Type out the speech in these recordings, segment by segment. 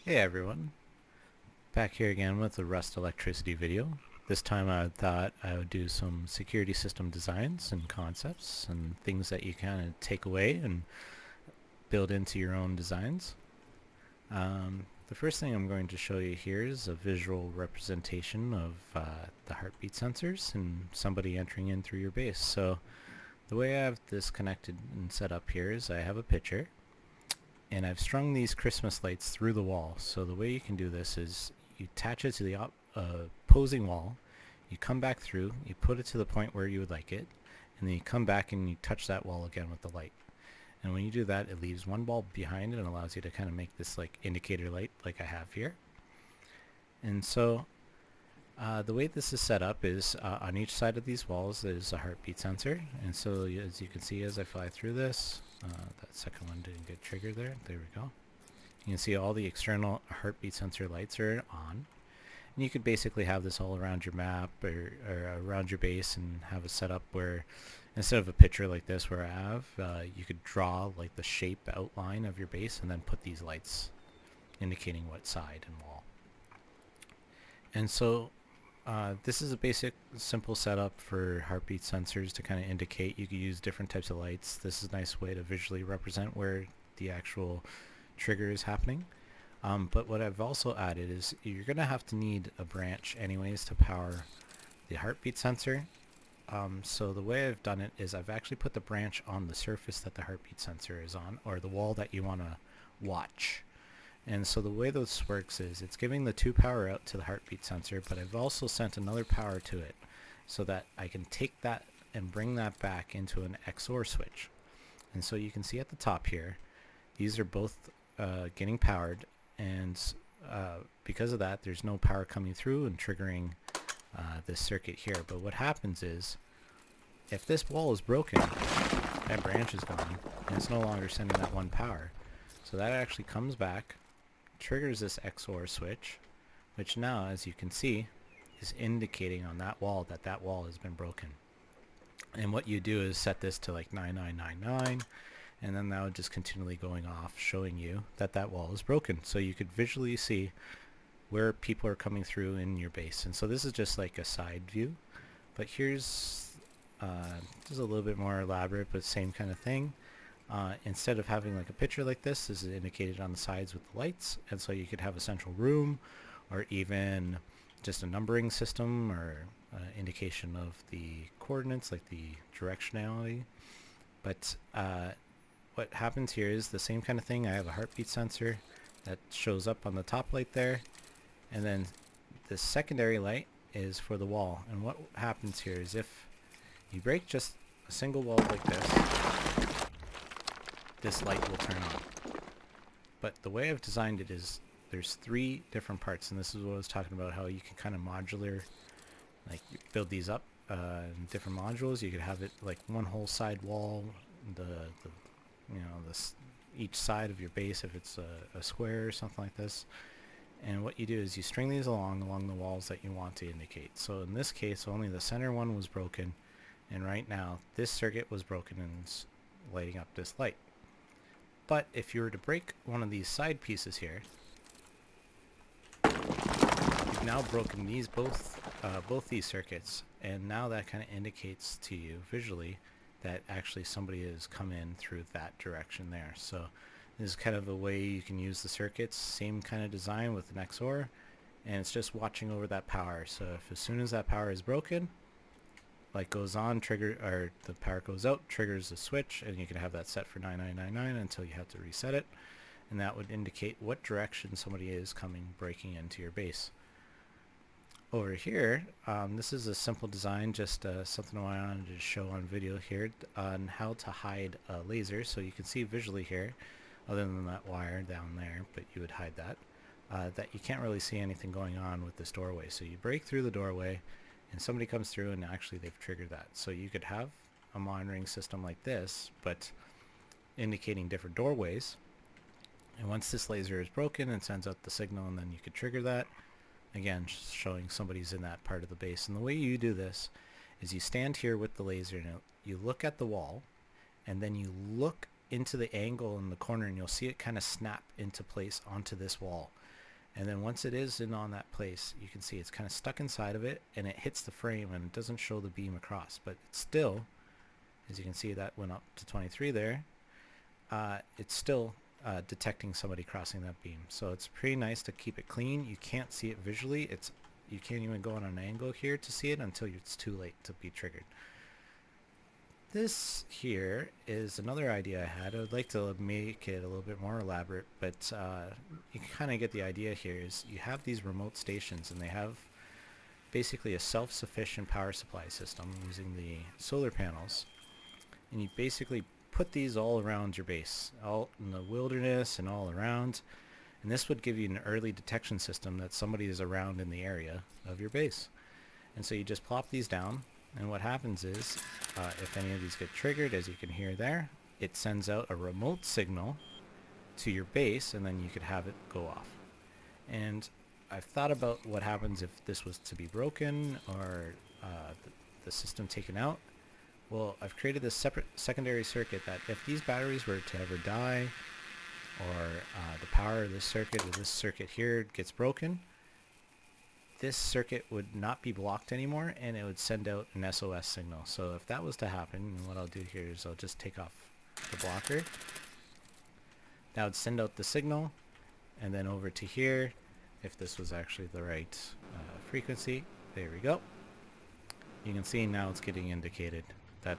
Hey everyone, back here again with the Rust electricity video. This time I thought I would do some security system designs and concepts and things that you kind of take away and build into your own designs. The first thing I'm going to show you here is a visual representation of the heartbeat sensors and somebody entering in through your base. So the way I have this connected and set up here is I have a picture and I've strung these Christmas lights through the wall. So the way you can do this is you attach it to the opposing wall, you come back through, you put it to the point where you would like it, and then you come back and you touch that wall again with the light. And when you do that, it leaves one bulb behind and allows you to kind of make this like indicator light like I have here. And so the way this is set up is on each side of these walls there's a heartbeat sensor, and so as you can see as I fly through this, that second one didn't get triggered there. There we go. You can see all the external heartbeat sensor lights are on. And you could basically have this all around your map or around your base and have a setup where instead of a picture like this where I have, you could draw like the shape outline of your base and then put these lights indicating what side and wall. And so this is a basic simple setup for heartbeat sensors to kind of indicate. You could use different types of lights. This is a nice way to visually represent where the actual trigger is happening. But what I've also added is you're going to have to need a branch anyways to power the heartbeat sensor. So the way I've done it is I've actually put the branch on the surface that the heartbeat sensor is on, or the wall that you want to watch. And so the way this works is it's giving the 2 power out to the heartbeat sensor, but I've also sent another power to it so that I can take that and bring that back into an XOR switch. And so you can see at the top here, these are both getting powered, and because of that there's no power coming through and triggering this circuit here. But what happens is if this wall is broken, that branch is gone and it's no longer sending that 1 power. So that actually comes back, triggers this XOR switch, which now, as you can see, is indicating on that wall that that wall has been broken. And what you do is set this to like 9999, and then that would just continually going off showing you that that wall is broken, so you could visually see where people are coming through in your base. And so this is just like a side view, but here's just a little bit more elaborate but same kind of thing. Instead of having like a picture like this is indicated on the sides with the lights, and so you could have a central room or even just a numbering system or indication of the coordinates, like the directionality. But what happens here is the same kind of thing. I have a heartbeat sensor that shows up on the top light there, and then the secondary light is for the wall. And what happens here is if you break just a single wall like this light will turn on. But the way I've designed it is there's 3 different parts, and this is what I was talking about, how you can kind of modular, like build these up in different modules. You could have it like one whole side wall, each side of your base if it's a square or something like this. And what you do is you string these along the walls that you want to indicate. So in this case only the center one was broken, and right now this circuit was broken and it's lighting up this light. But if you were to break one of these side pieces here, you've now broken these both these circuits, and now that kind of indicates to you visually that actually somebody has come in through that direction there. So this is kind of a way you can use the circuits, same kind of design with an XOR, and it's just watching over that power. So if as soon as that power is broken, light goes on, or the power goes out, triggers the switch, and you can have that set for 9999 until you have to reset it, and that would indicate what direction somebody is coming, breaking into your base. Over here, this is a simple design, just something I wanted to show on video here on how to hide a laser. So you can see visually here, other than that wire down there, but you would hide that, that you can't really see anything going on with this doorway. So you break through the doorway and somebody comes through and actually they've triggered that. So you could have a monitoring system like this, but indicating different doorways. And once this laser is broken, it sends out the signal, and then you could trigger that. Again, showing somebody's in that part of the base. And the way you do this is you stand here with the laser and you look at the wall, and then you look into the angle in the corner, and you'll see it kind of snap into place onto this wall. And then once it is in on that place, you can see it's kind of stuck inside of it, and it hits the frame and it doesn't show the beam across, but it's still, as you can see, that went up to 23 there. It's still detecting somebody crossing that beam. So it's pretty nice to keep it clean. You can't see it visually. You can't even go on an angle here to see it until it's too late to be triggered. This here is another idea I had. I would like to make it a little bit more elaborate, but you can kind of get the idea here. Is you have these remote stations, and they have basically a self-sufficient power supply system using the solar panels, and you basically put these all around your base, all in the wilderness and all around, and this would give you an early detection system that somebody is around in the area of your base. And so you just plop these down, and what happens is if any of these get triggered, as you can hear there, it sends out a remote signal to your base, and then you could have it go off. And I've thought about what happens if this was to be broken or the system taken out. Well, I've created this separate secondary circuit that if these batteries were to ever die, or the power of this circuit or this circuit here gets broken, this circuit would not be blocked anymore, and it would send out an SOS signal. So if that was to happen, and what I'll do here is I'll just take off the blocker. That would send out the signal, and then over to here, if this was actually the right frequency, there we go. You can see now it's getting indicated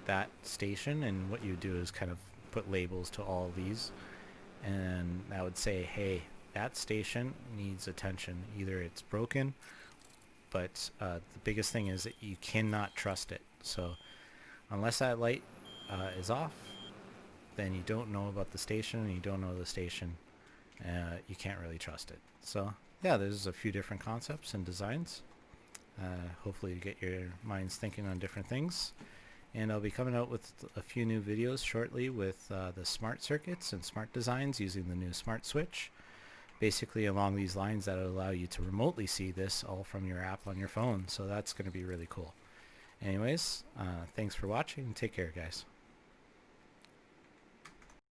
that station, and what you do is kind of put labels to all these, and that would say, hey, that station needs attention. Either it's broken, but the biggest thing is that you cannot trust it. So unless that light is off, then you don't know about the station, and you don't know the station. You can't really trust it. So yeah, there's a few different concepts and designs. Hopefully you get your minds thinking on different things. And I'll be coming out with a few new videos shortly with the smart circuits and smart designs using the new smart switch. Basically along these lines that will allow you to remotely see this all from your app on your phone. So that's going to be really cool. Anyways, thanks for watching. Take care, guys.